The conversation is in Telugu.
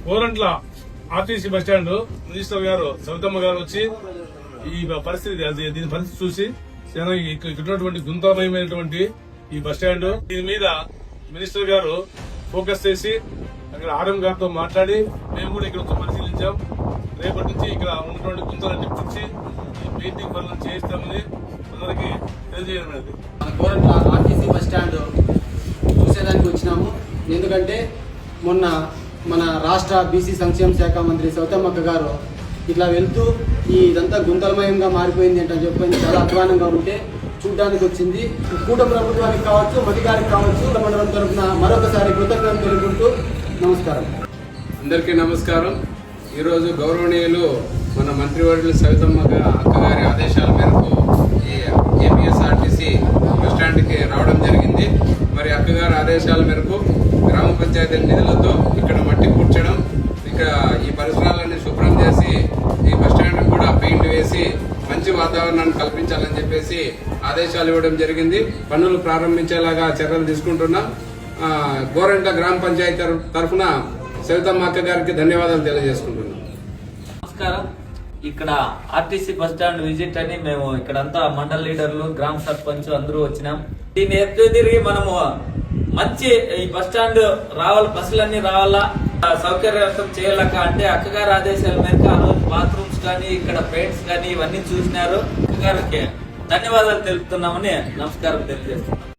గోరంట్ల ఆర్టీసీ బస్టాండ్ మినిస్టర్ గారు సవితమ్మ గారు వచ్చి ఈ పరిస్థితి దీని పరిస్థితి చూసి ఉన్నటువంటి గుంతమయమైనటువంటి ఈ బస్టాండ్ దీని మీద మినిస్టర్ గారు ఫోకస్ చేసి అక్కడ ఆర్ఎం గారితో మాట్లాడి మేము కూడా ఇక్కడ పరిశీలించాం. రేపటి నుంచి ఇక్కడ ఉన్నటువంటి గుంతలను నిప్పించి ఈ పెయింటింగ్ పనులు చేయిస్తామని అందరికి తెలియజేయడం అనేది. గోరంట్ల ఆర్టీసీ బస్టాండ్ చూసేదానికి వచ్చినాము. ఎందుకంటే మొన్న మన రాష్ట్ర బీసీ సంక్షేమ శాఖ మంత్రి సౌతమ్మక్క గారు ఇట్లా వెళ్తూ ఇదంతా గుంతలమయంగా మారిపోయింది అంటే చెప్పి చాలా అధ్వానంగా ఉంటే చూడడానికి వచ్చింది. కూటమి ప్రభుత్వానికి కావచ్చు, అధికారికి కావచ్చు, మండలం తరఫున మరొకసారి కృతజ్ఞతలు తెలుపుకుంటూ నమస్కారం. అందరికీ నమస్కారం. ఈరోజు గౌరవనీయులు మన మంత్రివర్యులు సవితమ్మ అక్కగారి ఆదేశాల మేరకు ఈ ఏపీఎస్ఆర్టీసీ బస్టాండ్కి రావడం జరిగింది. మరి అక్కగారి ఆదేశాల మేరకు గ్రామ పంచాయతీ నిధులతో ఇక్కడ మట్టి కూర్చడం, ఇక్కడ ఈ పరిసరాలన్నీ శుభ్రం చేసి ఈ బస్టాండ్ కూడా పెయింట్ వేసి మంచి వాతావరణాన్ని కల్పించాలని చెప్పేసి ఆదేశాలు ఇవ్వడం జరిగింది. పనులు ప్రారంభించేలాగా చర్యలు తీసుకుంటున్నాం. గోరంట్ల గ్రామ పంచాయతీ తరఫున సవితమ్మ అక్క గారికి ధన్యవాదాలు తెలియజేసుకుంటున్నాం. నమస్కారం. ఇక్కడ ఆర్టీసీ బస్ స్టాండ్ విజిట్ అని మేము ఇక్కడంతా మండల లీడర్లు, గ్రామ సర్పంచ్ అందరూ వచ్చినాం. దీన్ని ఎత్తు తిరిగి మనము మంచి ఈ బస్ స్టాండ్ రావాలి, బస్సులన్నీ రావాలా, సౌకర్యవంతం చేయాలక అంటే అక్కగారి ఆదేశాల మేరకు ఆ రోజు బాత్రూమ్స్ కానీ ఇక్కడ పెయింట్స్ కానీ ఇవన్నీ చూసినారు. అక్కగారికి ధన్యవాదాలు తెలుపుతున్నామని నమస్కారం తెలియజేస్తున్నాం.